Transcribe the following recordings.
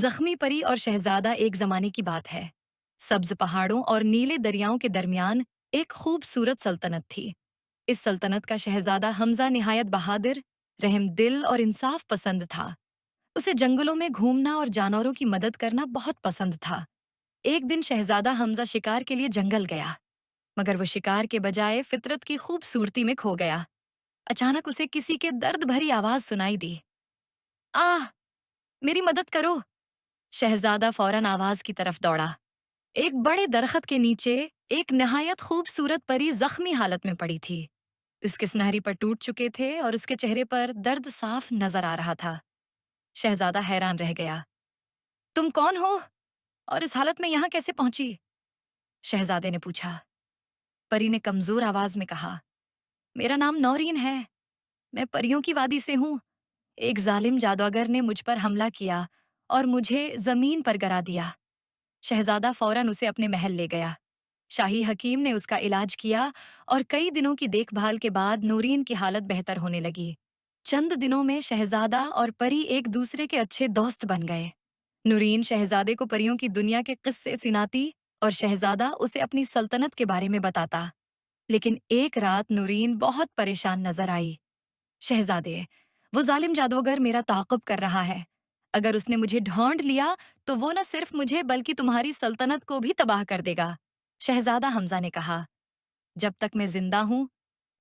زخمی پری اور شہزادہ ایک زمانے کی بات ہے۔ سبز پہاڑوں اور نیلے دریاؤں کے درمیان ایک خوبصورت سلطنت تھی۔ اس سلطنت کا شہزادہ حمزہ نہایت بہادر، رحم دل اور انصاف پسند تھا۔ اسے جنگلوں میں گھومنا اور جانوروں کی مدد کرنا بہت پسند تھا۔ ایک دن شہزادہ حمزہ شکار کے لیے جنگل گیا، مگر وہ شکار کے بجائے فطرت کی خوبصورتی میں کھو گیا۔ اچانک اسے کسی کے درد بھری آواز سنائی دی۔ آہ! میری مدد کرو! شہزادہ فوراً آواز کی طرف دوڑا۔ ایک بڑے درخت کے نیچے ایک نہایت خوبصورت پری زخمی حالت میں پڑی تھی۔ اس کے سنہری پر ٹوٹ چکے تھے اور اس کے چہرے پر درد صاف نظر آ رہا تھا۔ شہزادہ حیران رہ گیا۔ تم کون ہو اور اس حالت میں یہاں کیسے پہنچی؟ شہزادے نے پوچھا۔ پری نے کمزور آواز میں کہا، میرا نام نورین ہے، میں پریوں کی وادی سے ہوں۔ ایک ظالم جادوگر نے مجھ پر حملہ کیا اور مجھے زمین پر گرا دیا۔ شہزادہ فوراً اسے اپنے محل لے گیا۔ شاہی حکیم نے اس کا علاج کیا اور کئی دنوں کی دیکھ بھال کے بعد نورین کی حالت بہتر ہونے لگی۔ چند دنوں میں شہزادہ اور پری ایک دوسرے کے اچھے دوست بن گئے۔ نورین شہزادے کو پریوں کی دنیا کے قصے سناتی اور شہزادہ اسے اپنی سلطنت کے بارے میں بتاتا۔ لیکن ایک رات نورین بہت پریشان نظر آئی۔ شہزادے، وہ ظالم جادوگر میرا تعاقب کر رہا ہے۔ اگر اس نے مجھے ڈھونڈ لیا تو وہ نہ صرف مجھے بلکہ تمہاری سلطنت کو بھی تباہ کر دے گا۔ شہزادہ حمزہ نے کہا، جب تک میں زندہ ہوں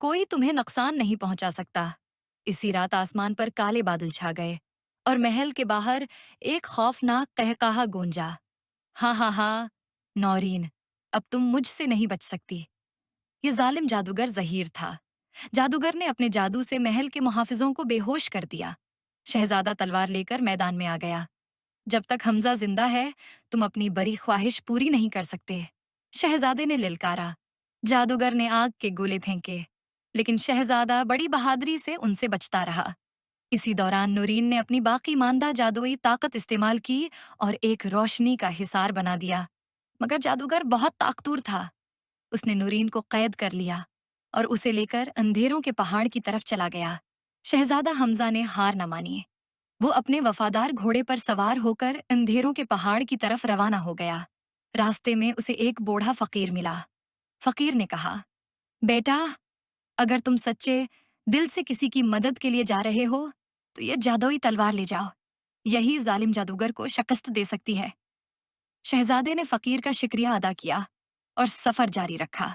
کوئی تمہیں نقصان نہیں پہنچا سکتا۔ اسی رات آسمان پر کالے بادل چھا گئے اور محل کے باہر ایک خوفناک قہقہا گونجا۔ ہاں ہاں ہاں، نورین، اب تم مجھ سے نہیں بچ سکتی۔ یہ ظالم جادوگر ظہیر تھا۔ جادوگر نے اپنے جادو سے محل کے محافظوں کو بے ہوش کر دیا۔ شہزادہ تلوار لے کر میدان میں آ گیا۔ جب تک حمزہ زندہ ہے تم اپنی بری خواہش پوری نہیں کر سکتے۔ شہزادے نے للکارا۔ جادوگر نے آگ کے گولے پھینکے، لیکن شہزادہ بڑی بہادری سے ان سے بچتا رہا۔ اسی دوران نورین نے اپنی باقی ماندہ جادوئی طاقت استعمال کی اور ایک روشنی کا حصار بنا دیا، مگر جادوگر بہت طاقتور تھا۔ اس نے نورین کو قید کر لیا اور اسے لے کر اندھیروں کے پہاڑ کی طرف چلا گیا۔ شہزادہ حمزہ نے ہار نہ مانی۔ وہ اپنے وفادار گھوڑے پر سوار ہو کر اندھیروں کے پہاڑ کی طرف روانہ ہو گیا۔ راستے میں اسے ایک بوڑھا فقیر ملا۔ فقیر نے کہا، بیٹا، اگر تم سچے دل سے کسی کی مدد کے لیے جا رہے ہو تو یہ جادوئی تلوار لے جاؤ، یہی ظالم جادوگر کو شکست دے سکتی ہے۔ شہزادے نے فقیر کا شکریہ ادا کیا اور سفر جاری رکھا۔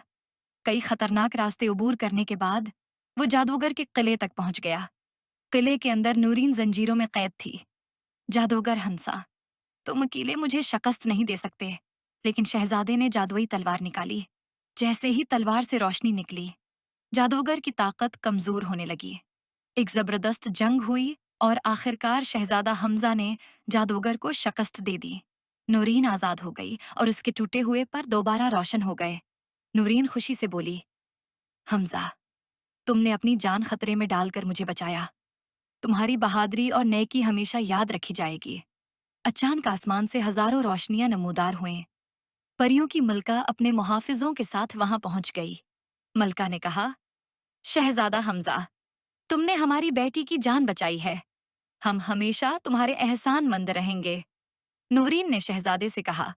کئی خطرناک راستے عبور کرنے کے بعد وہ جادوگر کے قلعے تک پہنچ گیا۔ قلعے کے اندر نورین زنجیروں میں قید تھی۔ جادوگر ہنسا، تم اکیلے مجھے شکست نہیں دے سکتے۔ لیکن شہزادے نے جادوئی تلوار نکالی۔ جیسے ہی تلوار سے روشنی نکلی، جادوگر کی طاقت کمزور ہونے لگی۔ ایک زبردست جنگ ہوئی اور آخرکار شہزادہ حمزہ نے جادوگر کو شکست دے دی۔ نورین آزاد ہو گئی اور اس کے ٹوٹے ہوئے پر دوبارہ روشن ہو گئے۔ نورین خوشی سے بولی، حمزہ، تم نے اپنی جان خطرے میں ڈال کر مجھے بچایا۔ تمہاری بہادری اور نیکی ہمیشہ یاد رکھی جائے گی۔ اچانک آسمان سے ہزاروں روشنیاں نمودار ہوئیں۔ پریوں کی ملکہ اپنے محافظوں کے ساتھ وہاں پہنچ گئی۔ ملکہ نے کہا، شہزادہ حمزہ، تم نے ہماری بیٹی کی جان بچائی ہے۔ ہم ہمیشہ تمہارے احسان مند رہیں گے۔ نورین نے شہزادے سے کہا،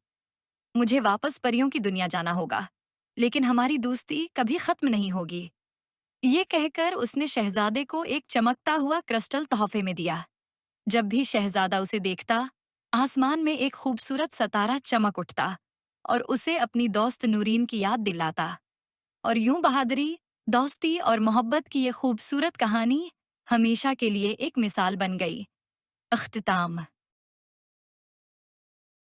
مجھے واپس پریوں کی دنیا جانا ہوگا، لیکن ہماری دوستی کبھی ختم نہیں ہوگی۔ یہ کہہ کر اس نے شہزادے کو ایک چمکتا ہوا کرسٹل تحفے میں دیا۔ جب بھی شہزادہ اسے دیکھتا، آسمان میں ایک خوبصورت ستارہ چمک اٹھتا اور اسے اپنی دوست نورین کی یاد دلاتا۔ اور یوں بہادری، دوستی اور محبت کی یہ خوبصورت کہانی ہمیشہ کے لیے ایک مثال بن گئی۔ اختتام۔